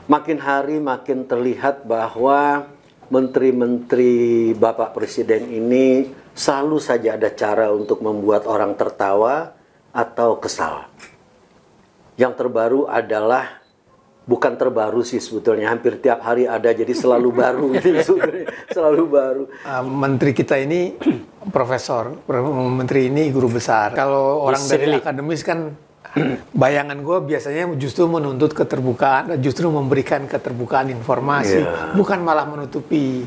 Makin hari makin terlihat bahwa menteri-menteri Bapak Presiden ini selalu saja ada cara untuk membuat orang tertawa atau kesal. Yang terbaru adalah, bukan terbaru sih sebetulnya, hampir tiap hari ada, jadi selalu baru. Selalu baru. Menteri kita ini profesor, menteri ini guru besar. Kalau orang dari akademis kan, bayangan gue biasanya justru menuntut keterbukaan, justru memberikan keterbukaan informasi, bukan malah menutupi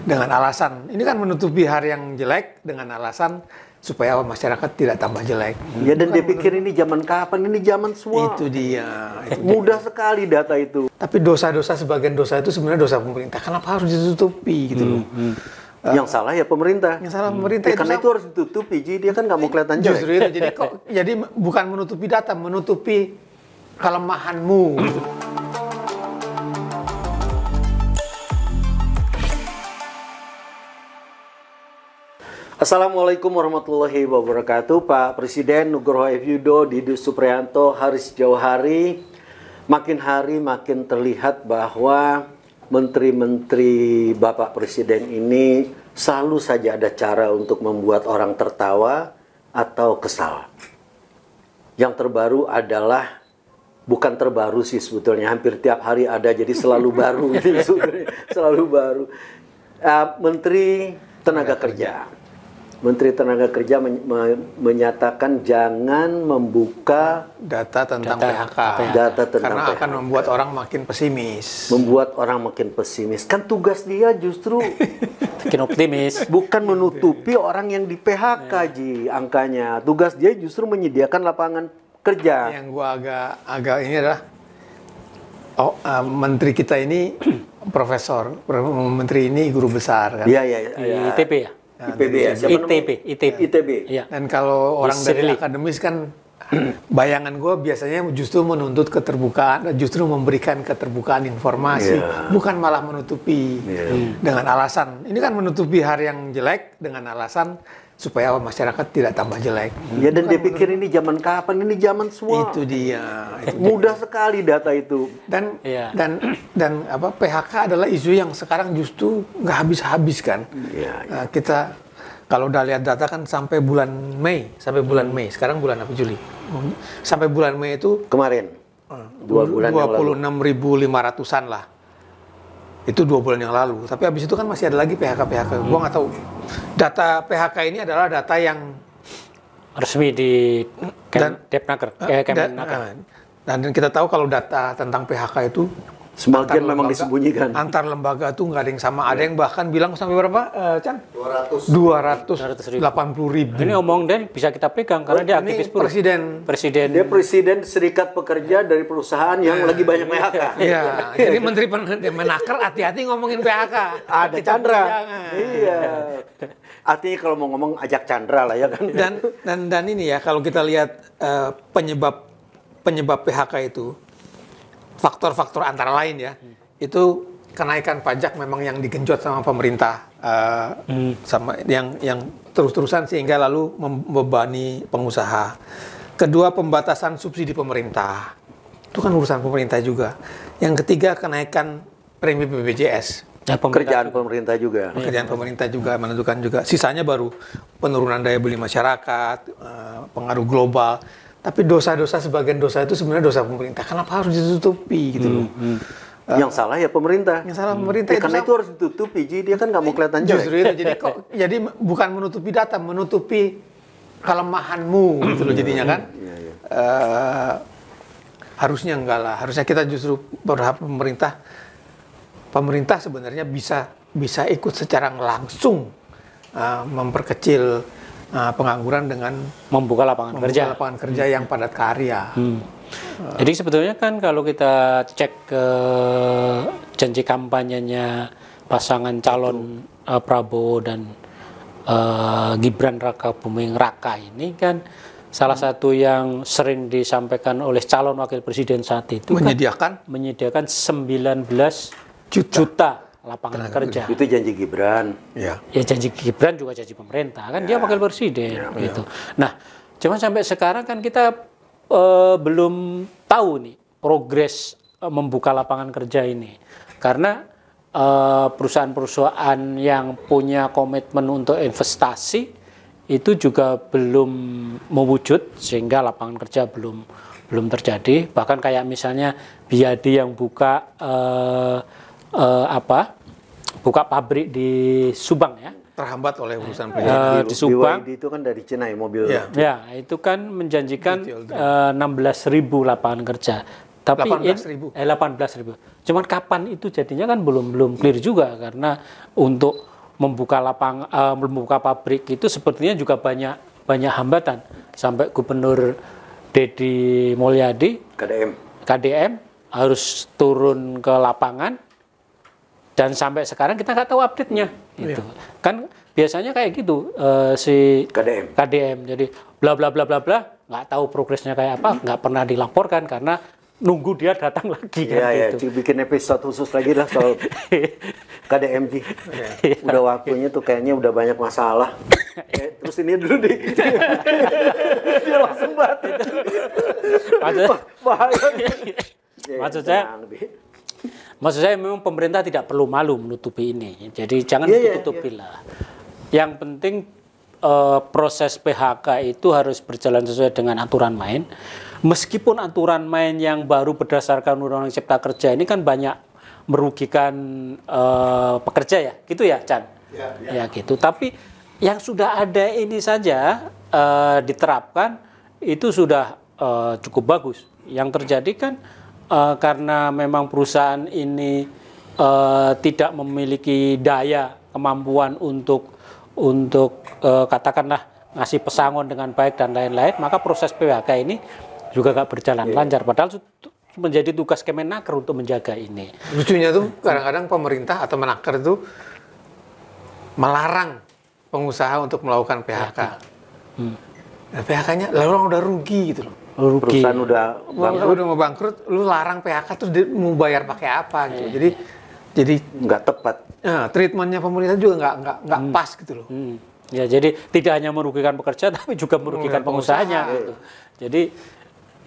dengan alasan. Ini kan menutupi hal yang jelek dengan alasan supaya masyarakat tidak tambah jelek. Ya, dan dia pikir ini zaman kapan? Ini zaman semua. Itu dia. Mudah sekali data itu. Tapi dosa-dosa, sebagian dosa itu sebenarnya dosa pemerintah. Kenapa harus ditutupi gitu loh? Yang salah ya pemerintah. Yang salah pemerintah. Karena itu harus ditutupi, jadi dia kan nggak mau kelihatan jelek. Justru itu. Jadi bukan menutupi data, menutupi kelemahanmu. Gitu. Assalamualaikum warahmatullahi wabarakatuh. Pak Presiden Nugroho F. Yudho, Didus Supriyanto, Haris Jauhari. Makin hari makin terlihat bahwa menteri-menteri Bapak Presiden ini selalu saja ada cara untuk membuat orang tertawa atau kesal. Yang terbaru adalah, bukan terbaru sih sebetulnya, hampir tiap hari ada, jadi selalu baru. Selalu baru. Menteri Tenaga Kerja. Menteri Tenaga Kerja menyatakan jangan membuka data tentang PHK. Data tentang karena PHK. Akan membuat orang makin pesimis. Membuat orang makin pesimis. Kan tugas dia justru bikin optimis. Bukan menutupi orang yang di PHK, Ji, angkanya. Tugas dia justru menyediakan lapangan kerja. Yang gua agak ini adalah menteri kita ini profesor, menteri ini guru besar kan. Iya. ITB ya? IPB ya? ITB. Ya. Dan kalau orang dari akademis kan, bayangan gue biasanya justru menuntut keterbukaan, justru memberikan keterbukaan informasi, bukan malah menutupi dengan alasan. Ini kan menutupi hal yang jelek dengan alasan supaya masyarakat tidak tambah jelek. Ya, dan dia pikir ini zaman kapan? Ini zaman semua. Itu dia. Mudah sekali data itu. Dan PHK adalah isu yang sekarang justru nggak habis-habis kan. Nah, kita kalau udah lihat data kan sampai bulan Mei, sekarang bulan apa, Juli? Sampai bulan Mei itu kemarin 26.500-an lah. Itu 2 bulan yang lalu. Tapi habis itu kan masih ada lagi PHK. Gua nggak tahu. Data PHK ini adalah data yang resmi di Kemenaker. Dan kita tahu kalau data tentang PHK itu sebagian memang disembunyikan. Antar lembaga tuh nggak ada yang sama. Ada yang bahkan bilang sampai berapa, Chan? 280.000. Ini omong dan bisa kita pegang karena dia aktivis presiden. Dia presiden Serikat Pekerja dari perusahaan yang lagi banyak PHK. Iya. Jadi Menteri Menaker hati-hati ngomongin PHK. Ada Chandra. Iya. Artinya kalau mau ngomong ajak Chandra lah ya kan. Dan ini ya, kalau kita lihat penyebab PHK itu, faktor-faktor antara lain ya, itu kenaikan pajak memang yang digenjot sama pemerintah, sama yang terus-terusan sehingga lalu membebani pengusaha. Kedua, pembatasan subsidi pemerintah, itu kan urusan pemerintah juga. Yang ketiga, kenaikan premi BPJS. Pekerjaan pemerintah juga. Pekerjaan pemerintah juga menentukan juga. Sisanya baru penurunan daya beli masyarakat, pengaruh global. Tapi dosa-dosa, sebagian dosa itu sebenarnya dosa pemerintah. Kenapa harus ditutupi gitu loh? Yang salah ya pemerintah. Yang salah pemerintah. Karena itu harus ditutupi, Ji. Dia kan nggak mau kelihatan jelek. Justru itu. Jadi bukan menutupi data, menutupi kelemahanmu gitu loh jadinya kan. Harusnya enggak lah. Harusnya kita justru berharap pemerintah sebenarnya bisa ikut secara langsung memperkecil pengangguran dengan membuka lapangan kerja yang padat karya. Jadi sebetulnya kan kalau kita cek ke janji kampanyenya pasangan calon Prabowo dan Gibran Raka Buming Raka ini kan salah satu yang sering disampaikan oleh calon wakil presiden saat itu menyediakan 19 juta lapangan kerja. Itu janji Gibran. Ya janji Gibran juga janji pemerintah kan, dia wakil presiden gitu. Nah, cuman sampai sekarang kan kita belum tahu nih progres membuka lapangan kerja ini. Karena perusahaan-perusahaan yang punya komitmen untuk investasi itu juga belum mewujud, sehingga lapangan kerja belum terjadi. Bahkan kayak misalnya Biadi yang buka buka pabrik di Subang ya, Terhambat oleh urusan di Subang. BYD itu kan dari Cina ya, mobil. Ya, itu kan menjanjikan 16.000 lapangan kerja. Tapi 18.000. 18.000. Cuman kapan itu jadinya kan belum clear juga, karena untuk membuka pabrik itu sepertinya juga banyak hambatan. Sampai Gubernur Deddy Mulyadi KDM harus turun ke lapangan. Dan sampai sekarang kita nggak tahu update-nya. Gitu. Kan biasanya kayak gitu si KDM. Jadi bla bla bla bla bla, nggak tahu progresnya kayak apa, nggak pernah dilaporkan karena nunggu dia datang lagi kan gitu. Bikin episode khusus lagi lah soal KDM. Udah waktunya tuh kayaknya udah banyak masalah. Terus ini dulu deh. Dia langsung batin. Maksud saya memang pemerintah tidak perlu malu menutupi ini. Jadi jangan ditutupi lah. Yang penting proses PHK itu harus berjalan sesuai dengan aturan main. Meskipun aturan main yang baru berdasarkan Undang-Undang Cipta Kerja ini kan banyak merugikan pekerja ya, gitu ya, Chan? Ya gitu. Tapi yang sudah ada ini saja diterapkan itu sudah cukup bagus. Yang terjadi kan karena memang perusahaan ini tidak memiliki daya kemampuan untuk katakanlah ngasih pesangon dengan baik dan lain-lain, maka proses PHK ini juga gak berjalan lancar. Padahal menjadi tugas Kemenaker untuk menjaga ini. Lucunya tuh kadang-kadang pemerintah atau Menaker itu melarang pengusaha untuk melakukan PHK. Nah, PHK-nya lalu orang udah rugi gitu loh. Perusahaan udah mau bangkrut, lu larang PHK terus dia mau bayar pakai apa gitu. Jadi nggak tepat. Treatmentnya pemerintah juga nggak pas gitu loh. Ya, jadi tidak hanya merugikan pekerja tapi juga merugikan pengusahanya gitu.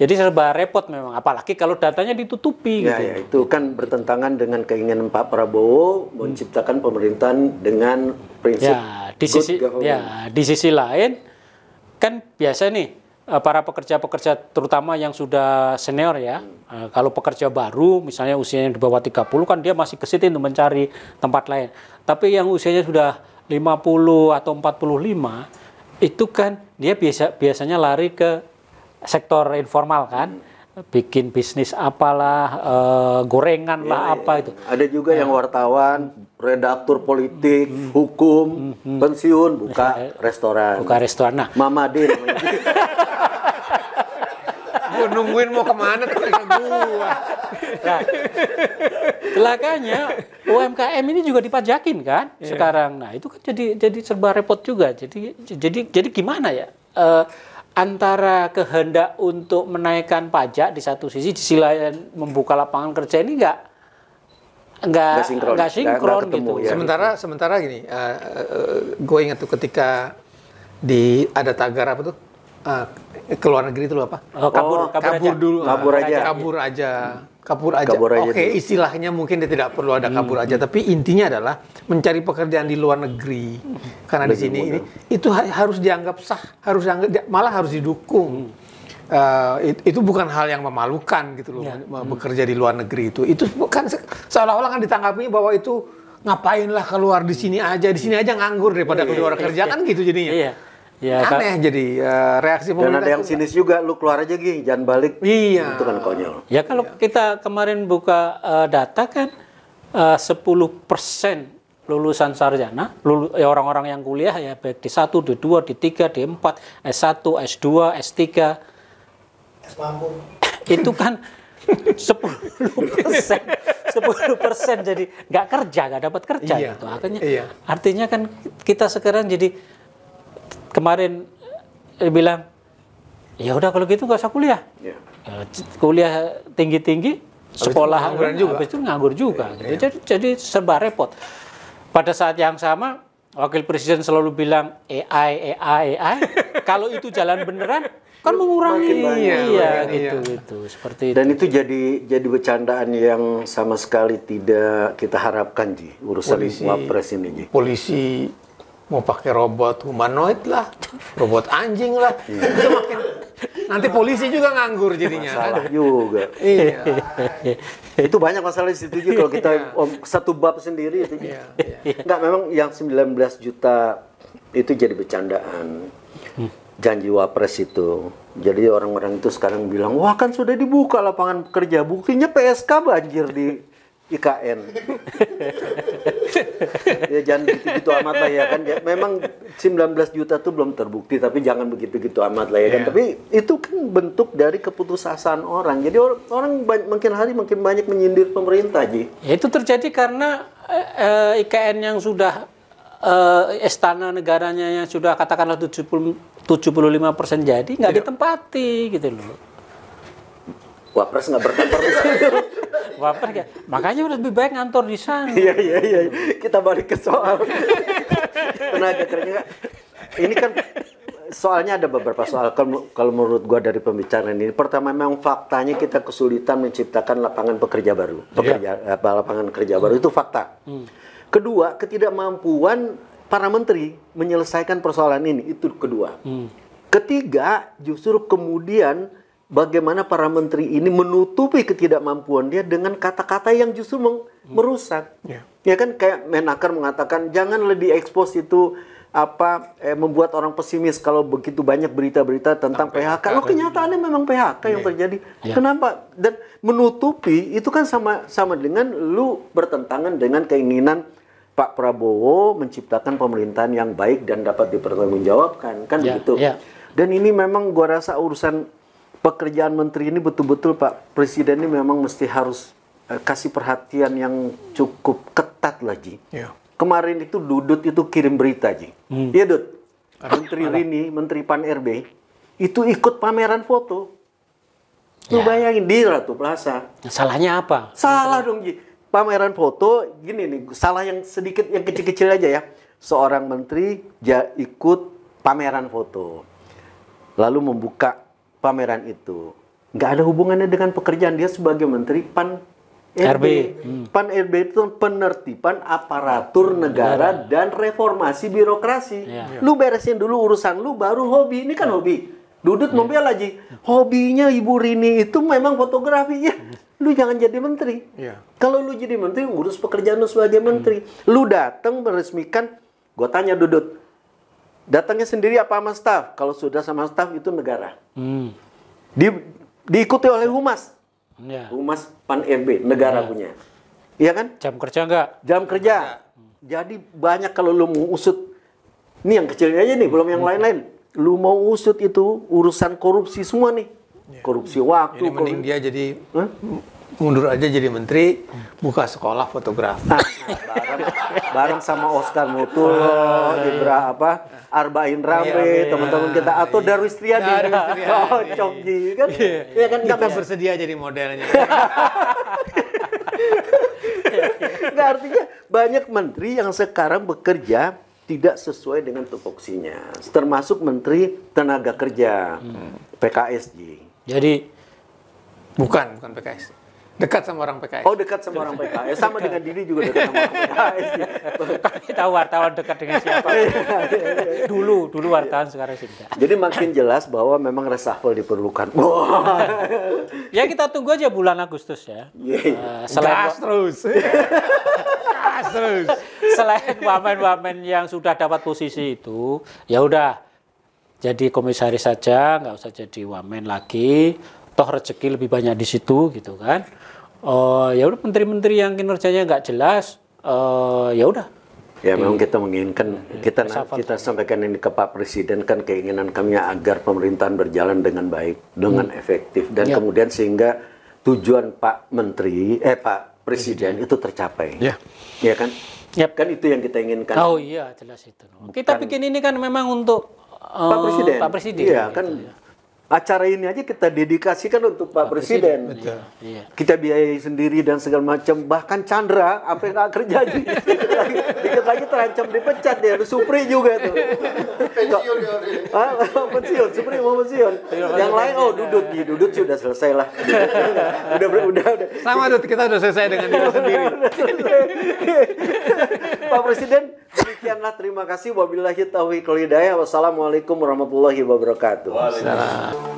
Jadi serba repot memang, apalagi kalau datanya ditutupi gitu. Ya, itu kan bertentangan dengan keinginan Pak Prabowo menciptakan pemerintahan dengan prinsip good government. Di sisi lain kan biasa nih para pekerja-pekerja terutama yang sudah senior ya, kalau pekerja baru misalnya usianya di bawah 30 kan dia masih gesit untuk mencari tempat lain. Tapi yang usianya sudah 50 atau 45 itu kan dia biasanya lari ke sektor informal kan, bikin bisnis apalah, gorengan lah apa itu. Ada juga yang wartawan, redaktur politik, hukum, pensiun, buka restoran. Nah, Mama D namanya. Gue nungguin mau kemana tuh gua. Nah, celakanya UMKM ini juga dipajakin kan sekarang. Nah, itu kan jadi serba repot juga. Jadi gimana ya? Antara kehendak untuk menaikkan pajak di satu sisi lain membuka lapangan kerja ini nggak sinkron gitu. Ya. Sementara gini, gue ingat tuh ketika ada tagar apa tuh ke luar negeri itu apa? Kabur aja. Oke, istilahnya mungkin dia tidak perlu ada kabur aja, tapi intinya adalah mencari pekerjaan di luar negeri. Karena di sini ini itu harus dianggap sah, malah harus didukung. Itu bukan hal yang memalukan gitu loh, bekerja di luar negeri itu. Itu bukan seolah-olah kan ditanggapinya bahwa itu ngapainlah keluar di sini aja nganggur daripada keluar kerja kan gitu jadinya. Iya. Ya, aneh jadi reaksi pemerintah. Dan ada yang sinis juga, lu keluar aja Gi, jangan balik. Iya. Itu kan konyol. Ya kalau kita kemarin buka data kan 10% lulusan sarjana, orang-orang yang kuliah ya baik D1, D2, D3, D4, S1, S2, S3. Itu kan 10% jadi nggak kerja, nggak dapat kerja gitu. Artinya kan kita sekarang jadi kemarin bilang ya udah kalau gitu nggak usah kuliah, kuliah tinggi sekolah habis itu nganggur juga. Jadi serba repot. Pada saat yang sama wakil presiden selalu bilang AI. Kalau itu jalan beneran kan mengurangi makin banyak. iya Iya. gitu seperti itu. Dan itu jadi bercandaan yang sama sekali tidak kita harapkan, Ji, urusan Wapres ini, Ji. Polisi mau pakai robot humanoid lah, robot anjing lah, itu makin nanti polisi juga nganggur jadinya. Salah juga. Iya. Itu banyak masalah di situ juga kalau kita satu bab sendiri itu. Iya, iya. Enggak, memang yang 19 juta itu jadi bercandaan. Janji Wapres itu. Jadi orang-orang itu sekarang bilang, wah kan sudah dibuka lapangan kerja. Buktinya PSK banjir di IKN. Ya jangan begitu-gitu amat lah ya kan. Ya, memang 19 juta itu belum terbukti, tapi jangan begitu-gitu amat lah ya kan. Tapi itu kan bentuk dari keputusasaan orang. Jadi orang makin hari makin banyak menyindir pemerintah, Ji. Ya, itu terjadi karena IKN yang sudah istana negaranya yang sudah katakanlah 75% jadi nggak ditempati gitu loh. Wapres nggak berkantor di sana. Wapres ya. Makanya lebih baik ngantor di sana. Iya. Kita balik ke soal tenaga kerja. Ini kan soalnya ada beberapa soal. Kalau menurut gua dari pembicaraan ini, pertama memang faktanya kita kesulitan menciptakan lapangan pekerja baru, lapangan kerja baru itu fakta. Kedua, ketidakmampuan para menteri menyelesaikan persoalan ini, itu kedua. Ketiga, justru kemudian bagaimana para menteri ini menutupi ketidakmampuan dia dengan kata-kata yang justru merusak. Ya kan kayak Menaker mengatakan janganlah diekspos itu membuat orang pesimis kalau begitu banyak berita-berita tentang PHK. Loh, kenyataannya memang PHK yang terjadi. Kenapa? Dan menutupi itu kan sama dengan lu bertentangan dengan keinginan Pak Prabowo menciptakan pemerintahan yang baik dan dapat dipertanggungjawabkan, kan begitu. Dan ini memang gua rasa urusan pekerjaan menteri ini betul-betul Pak Presiden ini memang mesti harus kasih perhatian yang cukup ketat lah, Ji. Kemarin itu Dudut itu kirim berita, Ji. Iya, Dut. Menteri Rini, Menteri Pan RB itu ikut pameran foto. Lu bayangin di Ratu Plaza. Salahnya apa? Salah dong, Ji. Pameran foto gini nih, salah yang sedikit yang kecil-kecil aja ya. Seorang menteri ikut pameran foto. Lalu membuka pameran itu. Nggak ada hubungannya dengan pekerjaan dia sebagai menteri Pan RB. Pan RB itu penertiban aparatur negara dan reformasi birokrasi. Lu beresin dulu urusan lu, baru hobi. Ini kan hobi. Dudut membela lagi. Hobinya Ibu Rini itu memang fotografi. Ya, lu jangan jadi menteri. Kalau lu jadi menteri, urus pekerjaan lu sebagai menteri. Lu datang meresmikan, gue tanya Dudut, datangnya sendiri apa sama staf? Kalau sudah sama staf itu negara. Diikuti oleh Humas. Humas Pan RB, negara punya. Iya kan? Jam kerja enggak? Jam kerja. Jadi banyak kalau lu mau usut, ini yang kecilnya aja nih, belum yang lain-lain. Lu mau usut itu urusan korupsi semua nih. Korupsi waktu. Ini mending dia jadi mundur aja jadi menteri, buka sekolah fotografi. Bareng sama Oscar Mutulo, Arba'in Rambe, teman-teman kita, atau Darwis Triadi. Cocok Ji, kan? Iya kan? Kita bersedia jadi modelnya. Nggak, artinya banyak menteri yang sekarang bekerja tidak sesuai dengan tupoksinya. Termasuk Menteri Tenaga Kerja, PKS Ji. Jadi bukan PKS. Dekat sama orang PKS. Oh, dekat sama orang PKS. Sama dengan Didi juga dekat sama orang PKS. kami tahu wartawan dekat dengan siapa. dulu wartawan, sekarang tidak. Jadi makin jelas bahwa memang reshuffle diperlukan. Ya kita tunggu aja bulan Agustus ya. Gas terus. Gas terus. Selain wamen-wamen yang sudah dapat posisi itu, ya udah jadi komisaris saja, nggak usah jadi wamen lagi. Toh rezeki lebih banyak di situ gitu kan. Ya udah menteri-menteri yang kinerjanya nggak jelas, ya udah. Ya memang kita menginginkan, kita sampaikan ini ke Pak Presiden kan keinginan kami agar pemerintahan berjalan dengan baik, dengan efektif, dan kemudian sehingga tujuan Pak Presiden itu tercapai. Ya kan? Kan itu yang kita inginkan. Oh iya, jelas itu. Kita bikin ini kan memang untuk Pak Presiden. Pak Presiden. Iya gitu, kan. ya. acara ini aja kita dedikasikan untuk Pak Presiden. Betul. Iya. Kita biayai sendiri dan segala macam. Bahkan Chandra apa yang nggak kerja dikit lagi terancam dipecat dia. Supri juga tuh. Pensiun pensiun. Supri mau pensiun. Yang lain Dudut sudah selesai lah. udah. Sama Dut, kita udah selesai dengan diri sendiri. Pak Presiden, demikianlah, terima kasih. Wabillahi taufiq wal hidayah. Wassalamualaikum warahmatullahi wabarakatuh. Waalaikumsalam.